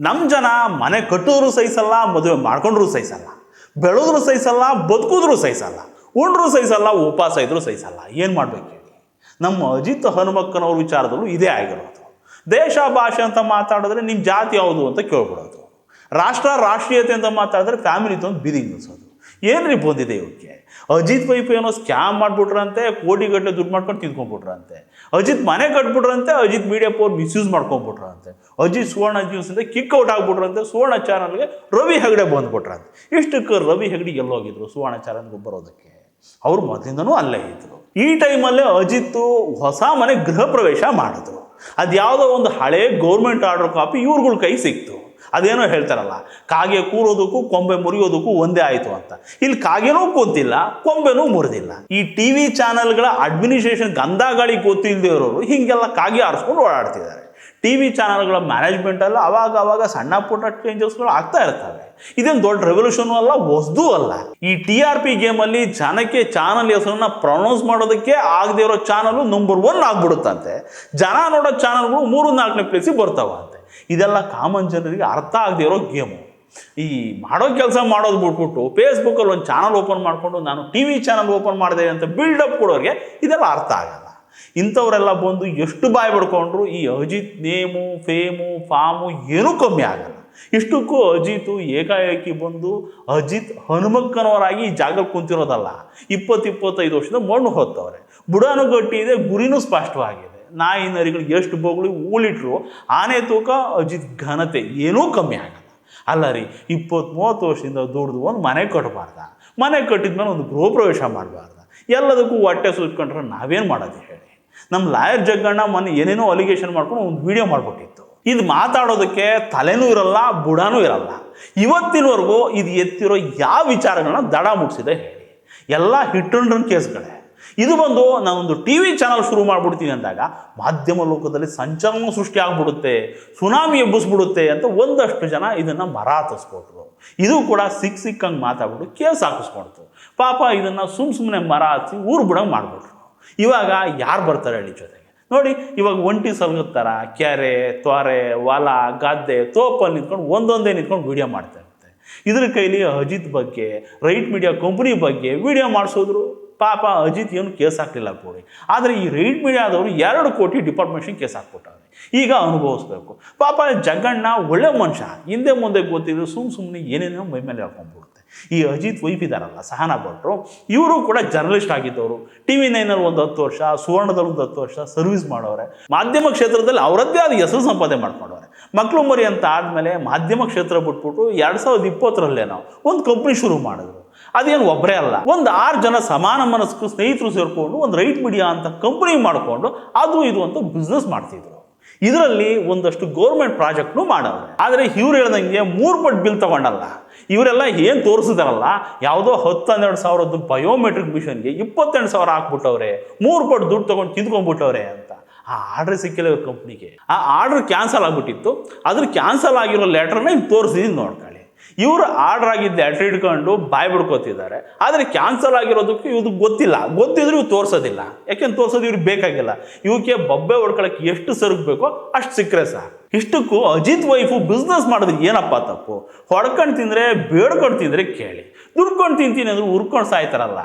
ನಮ್ಮ ಜನ ಮನೆ ಕಟ್ಟಿದ್ರು ಸಹಿಸಲ್ಲ, ಮದುವೆ ಮಾಡ್ಕೊಂಡ್ರು ಸಹಿಸಲ್ಲ, ಬೆಳೆದ್ರು ಸಹಿಸಲ್ಲ, ಬದುಕಿದ್ರು ಸಹಿಸಲ್ಲ, ಉಂಡ್ರು ಸಹಿಸಲ್ಲ, ಉಪವಾಸ ಇದ್ರು ಸಹಿಸಲ್ಲ. ಏನು ಮಾಡ್ಬೇಕು ಹೇಳಿ? ನಮ್ಮ ಅಜಿತ್ ಹನುಮಕ್ಕನವ್ರ ವಿಚಾರದಲ್ಲೂ ಇದೇ ಆಗಿರೋದು. ದೇಶ ಭಾಷೆ ಅಂತ ಮಾತಾಡಿದ್ರೆ ನಿಮ್ಮ ಜಾತಿ ಯಾವುದು ಅಂತ ಕೇಳ್ಬಿಡೋದು, ರಾಷ್ಟ್ರೀಯತೆ ಅಂತ ಮಾತಾಡಿದ್ರೆ ಫ್ಯಾಮಿಲಿ ತಂದು ಬೀದಿ ನಿಲ್ಲಿಸೋದು. ಏನ್ರಿ ಬಂದಿದೆ ಇವಕ್ಕೆ? ಅಜಿತ್ ವೈಫ್ ಏನೋ ಸ್ಕ್ಯಾಮ್ ಮಾಡಿಬಿಟ್ರಂತೆ, ಕೋಟಿಗಟ್ಟಲೆ ದುಡ್ಡು ಮಾಡ್ಕೊಂಡು ತಿಂದ್ಕೊಂಡ್ಬಿಟ್ರಂತೆ. ಅಜಿತ್ ಮನೆ ಕಟ್ಬಿಟ್ರಂತೆ, ಅಜಿತ್ ಮೀಡಿಯಾ ಪವರ್ ಮಿಸ್ಯೂಸ್ ಮಾಡ್ಕೊಂಡ್ಬಿಟ್ರಂತೆ. ಅಜಿತ್ ಸುವರ್ಣ ನ್ಯೂಸಿಂದ ಕಿಕ್ ಔಟ್ ಆಗ್ಬಿಟ್ರಂತೆ, ಸುವರ್ಣ ಚಾನಲ್ಗೆ ರವಿ ಹೆಗಡೆ ಬಂದ್ಬಿಟ್ರಂತೆ. ಇಷ್ಟಕ್ಕೆ ರವಿ ಹೆಗಡೆ ಎಲ್ಲೋಗಿದ್ರು ಸುವರ್ಣ ಚಾನಲ್ಗೆ ಬರೋದಕ್ಕೆ? ಅವ್ರು ಮೊದಲಿಂದನೂ ಅಲ್ಲೇ ಇದ್ರು. ಈ ಟೈಮಲ್ಲೇ ಅಜಿತ್ ಹೊಸ ಮನೆ ಗೃಹ ಪ್ರವೇಶ ಮಾಡಿದ್ರು. ಅದ್ಯಾವುದೋ ಒಂದು ಹಳೆ ಗೌರ್ಮೆಂಟ್ ಆರ್ಡರ್ ಕಾಪಿ ಇವ್ರುಗಳ ಕೈ ಸಿಕ್ತು. ಅದೇನೋ ಹೇಳ್ತಾರಲ್ಲ, ಕಾಗೆ ಕೂರೋದಕ್ಕೂ ಕೊಂಬೆ ಮುರಿಯೋದಕ್ಕೂ ಒಂದೇ ಆಯಿತು ಅಂತ. ಇಲ್ಲಿ ಕಾಗೆನೂ ಕೂತಿಲ್ಲ, ಕೊಂಬೆನೂ ಮುರಿದಿಲ್ಲ. ಈ ಟಿವಿ ಚಾನಲ್ಗಳ ಅಡ್ಮಿನಿಸ್ಟ್ರೇಷನ್ ಗಂಧಗಾಳಿ ಗೊತ್ತಿಲ್ಲದೆ ಇರೋರು ಹೀಗೆಲ್ಲ ಕಾಗೆ ಆರಿಸ್ಕೊಂಡು ಓಡಾಡ್ತಿದ್ದಾರೆ. ಟಿವಿ ಚಾನಲ್ಗಳ ಮ್ಯಾನೇಜ್ಮೆಂಟಲ್ಲ ಅವಾಗ ಸಣ್ಣ ಪುಟ್ಟ ಚೇಂಜಸ್ಗಳು ಆಗ್ತಾ ಇರ್ತವೆ. ಇದೇನು ದೊಡ್ಡ ರೆವಲ್ಯೂಷನ್ ಅಲ್ಲ, ಹೊಸದೂ ಅಲ್ಲ. ಈ TRP ಗೇಮಲ್ಲಿ ಜನಕ್ಕೆ ಚಾನಲ್ ಹೆಸರನ್ನ ಪ್ರೊನೌನ್ಸ್ ಮಾಡೋದಕ್ಕೆ ಆಗದೆ ಇರೋ ಚಾನಲ್ ನಂಬರ್ 1 ಆಗ್ಬಿಡುತ್ತಂತೆ. ಜನ ನೋಡೋ ಚಾನಲ್ಗಳು 3-4ನೇ ಪ್ಲೇಸಿಗೆ ಬರ್ತಾವಂತೆ. ಇದೆಲ್ಲ ಕಾಮನ್ ಜನರಿಗೆ ಅರ್ಥ ಆಗದೆ ಇರೋ ಗೇಮು. ಈ ಮಾಡೋ ಕೆಲಸ ಮಾಡೋದು ಬಿಟ್ಬಿಟ್ಟು ಫೇಸ್ಬುಕ್ಕಲ್ಲಿ ಒಂದು ಚಾನಲ್ ಓಪನ್ ಮಾಡಿಕೊಂಡು ನಾನು TV ಚಾನಲ್ ಓಪನ್ ಮಾಡಿದೆ ಅಂತ ಬಿಲ್ಡಪ್ ಕೊಡೋರಿಗೆ ಇದೆಲ್ಲ ಅರ್ಥ ಆಗಲ್ಲ. ಇಂಥವರೆಲ್ಲ ಬಂದು ಎಷ್ಟು ಬಾಯಿ ಪಡ್ಕೊಂಡ್ರು ಈ ಅಜಿತ್ ನೇಮು, ಫೇಮು, ಫಾಮು ಏನೂ ಕಮ್ಮಿ ಆಗಲ್ಲ. ಇಷ್ಟಕ್ಕೂ ಅಜಿತ್ ಏಕಾಏಕಿ ಬಂದು ಅಜಿತ್ ಹನುಮಕ್ಕನವರಾಗಿ ಈ ಜಾಗಕ್ಕೆ ಕುಂತಿರೋದಲ್ಲ. 20-25 ವರ್ಷದ ಮಣ್ಣು ಹೊತ್ತವ್ರೆ. ಬುಡಾನು ಗಟ್ಟಿ ಇದೆ, ಗುರಿನೂ ಸ್ಪಷ್ಟವಾಗಿದೆ. ನಾಯಿ ನರಿಗಳಿಗೆ ಎಷ್ಟು ಬೋಗಳು ಊಳಿಟ್ರು ಆನೆ ತೂಕ ಅಜಿತ್ ಘನತೆ ಏನೂ ಕಮ್ಮಿ ಆಗಲ್ಲ. ಅಲ್ಲ ರೀ, 20-30 ವರ್ಷದಿಂದ ದುಡ್ದು ಒಂದು ಮನೆ ಕಟ್ಟಬಾರ್ದ? ಮನೆ ಕಟ್ಟಿದ್ಮೇಲೆ ಒಂದು ಗೃಹ ಪ್ರವೇಶ ಮಾಡಬಾರ್ದ? ಎಲ್ಲದಕ್ಕೂ ಹೊಟ್ಟೆ ಸುಚ್ಕೊಂಡ್ರೆ ನಾವೇನು ಮಾಡೋದು ಹೇಳಿ? ನಮ್ಮ ಲಾಯರ್ ಜಗ್ಗಣ್ಣ ಮೊನ್ನೆ ಏನೇನೋ ಅಲಿಗೇಷನ್ ಮಾಡ್ಕೊಂಡು ಒಂದು ವಿಡಿಯೋ ಮಾಡಿಬಿಟ್ಟಿತ್ತು. ಇದು ಮಾತಾಡೋದಕ್ಕೆ ತಲೆನೂ ಇರಲ್ಲ, ಬುಡಾನೂ ಇರಲ್ಲ. ಇವತ್ತಿನವರೆಗೂ ಇದು ಎತ್ತಿರೋ ಯಾವ ವಿಚಾರಗಳನ್ನ ದಡ ಮುಟ್ಸಿದೆ ಹೇಳಿ? ಎಲ್ಲ ಹಿಟ್ ಅಂಡ್ ರನ್ ಕೇಸ್ಗಳೇ. ಇದು ಬಂದು ನಾನೊಂದು TV ಚಾನಲ್ ಶುರು ಮಾಡಿಬಿಡ್ತೀನಿ ಅಂದಾಗ ಮಾಧ್ಯಮ ಲೋಕದಲ್ಲಿ ಸಂಚಲನ ಸೃಷ್ಟಿ ಆಗ್ಬಿಡುತ್ತೆ, ಸುನಾಮಿ ಎಬ್ಬಿಸ್ಬಿಡುತ್ತೆ ಅಂತ ಒಂದಷ್ಟು ಜನ ಇದನ್ನು ಮರ ಹತ್ತಿಸ್ಕೊಟ್ರು. ಇದು ಕೂಡ ಸಿಕ್ಕಂಗೆ ಮಾತಾಡ್ಬಿಟ್ಟು ಕೇಸ್ ಹಾಕಿಸ್ಕೊಳ್ತು. ಪಾಪ ಇದನ್ನು ಸುಮ್ಮನೆ ಮರ ಹಚ್ಚಿ ಊರು ಬಿಡಂಗೆ ಮಾಡಿಬಿಟ್ರು. ಇವಾಗ ಯಾರು ಬರ್ತಾರೆ ಹೇಳಿ ಜೊತೆಗೆ? ನೋಡಿ, ಇವಾಗ ಒಂಟಿ ಸಲಗುತ್ತಾರ ಕೆರೆ, ತೊರೆ, ಹೊಲ, ಗದ್ದೆ, ತೋಪಲ್ಲಿ ನಿಂತ್ಕೊಂಡು ಒಂದೊಂದೇ ನಿಂತ್ಕೊಂಡು ವಿಡಿಯೋ ಮಾಡ್ತಾ ಇರುತ್ತೆ. ಇದ್ರ ಕೈಲಿ ಅಜಿತ್ ಬಗ್ಗೆ, ರೈಟ್ ಮೀಡಿಯಾ ಕಂಪ್ನಿ ಬಗ್ಗೆ ವಿಡಿಯೋ ಮಾಡಿಸೋದ್ರು. ಪಾಪ ಅಜಿತ್ ಏನು ಕೇಸ್ ಹಾಕಲಿಲ್ಲ ಕೊಡಿ. ಆದರೆ ಈ ರೈಟ್ ಮೀಡಿಯಾದವರು 2 ಕೋಟಿ ಡಿಪಾರ್ಟ್ಮೆಂಟ್ಗೆ ಕೇಸ್ ಹಾಕ್ಬಿಟ್ಟಾರೆ. ಈಗ ಅನುಭವಿಸ್ಬೇಕು. ಪಾಪ ಜಗಣ್ಣ ಒಳ್ಳೆ ಮನುಷ್ಯ, ಹಿಂದೆ ಮುಂದೆ ಗೊತ್ತಿದ್ರು ಸುಮ್ಮನೆ ಏನೇನೋ ಮೈ ಮೇಲೆ ಹಾಕೊಂಡ್ಬಿಡುತ್ತೆ. ಈ ಅಜಿತ್ ವೈಫ್ ಇದ್ದಾರಲ್ಲ ಸಹನಾ ಭಟ್ರು, ಇವರು ಕೂಡ ಜರ್ನಲಿಸ್ಟ್ ಆಗಿದ್ದವರು. TV9 ಒಂದು 10 ವರ್ಷ, ಸುವರ್ಣದಲ್ಲಿ ಒಂದು 10 ವರ್ಷ ಸರ್ವಿಸ್ ಮಾಡೋರೆ. ಮಾಧ್ಯಮ ಕ್ಷೇತ್ರದಲ್ಲಿ ಅವರದ್ದೇ ಆದ ಹೆಸರು ಸಂಪಾದನೆ ಮಾಡ್ಕೊಂಡವ್ರೆ. ಮಕ್ಕಳು ಮರಿ ಅಂತ ಆದಮೇಲೆ ಮಾಧ್ಯಮ ಕ್ಷೇತ್ರ ಬಿಟ್ಬಿಟ್ಟು 2020ರಲ್ಲೇನೋ ಒಂದು ಕಂಪ್ನಿ ಶುರು ಮಾಡಿದ್ರು. ಅದೇನು ಒಬ್ಬರೇ ಅಲ್ಲ, ಒಂದು 6 ಜನ ಸಮಾನ ಮನಸ್ಕು ಸ್ನೇಹಿತರು ಸೇರಿಕೊಂಡು ಒಂದು ರೈಟ್ ಮೀಡಿಯಾ ಅಂತ ಕಂಪ್ನಿ ಮಾಡಿಕೊಂಡು ಅದು ಇದು ಅಂತ ಬಿಸ್ನೆಸ್ ಮಾಡ್ತಿದ್ರು. ಇದರಲ್ಲಿ ಒಂದಷ್ಟು ಗೌರ್ಮೆಂಟ್ ಪ್ರಾಜೆಕ್ಟ್ನು ಮಾಡವ್ರೆ. ಆದರೆ ಇವ್ರು ಹೇಳ್ದಂಗೆ 3 ಪಟ್ಟು ಬಿಲ್ ತಗೊಂಡಲ್ಲ. ಇವರೆಲ್ಲ ಏನು ತೋರಿಸಿದಾರಲ್ಲ, ಯಾವುದೋ 10-12 ಸಾವಿರದ್ದು ಬಯೋಮೆಟ್ರಿಕ್ ಮಿಷನ್ಗೆ 28,000 ಹಾಕ್ಬಿಟ್ಟವ್ರೆ, 3 ಪಟ್ಟು ದುಡ್ಡು ತೊಗೊಂಡು ತಿಂದ್ಕೊಂಡ್ಬಿಟ್ಟವ್ರೆ ಅಂತ. ಆ ಆರ್ಡ್ರ್ ಸಿಕ್ಕಿಲ್ಲ ಇವ್ರ ಕಂಪ್ನಿಗೆ. ಆ ಆರ್ಡ್ರ್ ಕ್ಯಾನ್ಸಲ್ ಆಗಿಬಿಟ್ಟಿತ್ತು. ಅದ್ರ ಕ್ಯಾನ್ಸಲ್ ಆಗಿರೋ ಲೆಟ್ರನ್ನ ಇಲ್ಲಿ ತೋರಿಸಿದೀನಿ ನೋಡ್ಕೊಳ್ಳಿ. ಇವರು ಆರ್ಡರ್ ಆಗಿದ್ದ ಲೆಟ್ರ್ ಇಟ್ಕೊಂಡು ಬಾಯ್ ಬಿಡ್ಕೋತಿದ್ದಾರೆ. ಆದರೆ ಕ್ಯಾನ್ಸಲ್ ಆಗಿರೋದಕ್ಕೆ ಇವ್ರಿಗೆ ಗೊತ್ತಿದ್ರು ಇವ್ರು ತೋರಿಸೋದಿಲ್ಲ. ಯಾಕೆಂದ್ರೆ ತೋರಿಸೋದು ಇವ್ರಿಗೆ ಬೇಕಾಗಿಲ್ಲ. ಇವಕ್ಕೆ ಬೊಬ್ಬೆ ಹೊಡ್ಕೊಳಕ್ಕೆ ಎಷ್ಟು ಸರಗಬೇಕೋ ಅಷ್ಟು ಸಿಕ್ಕರೆ ಸಾಕು. ಇಷ್ಟಕ್ಕೂ ಅಜಿತ್ ವೈಫು ಬಿಸ್ನೆಸ್ ಮಾಡಿದ್ರೆ ಏನಪ್ಪ ತಪ್ಪು? ಹೊಡ್ಕೊಂಡು ತಿಂದರೆ ಬೇಡ್ಕೊಂಡು ತಿಂದರೆ ಕೇಳಿ, ದುಡ್ಕೊಂಡು ತಿಂತೀನಿ ಅಂದ್ರೆ ಉರ್ಕೊಂಡು ಸಾಯ್ತಾರಲ್ಲ.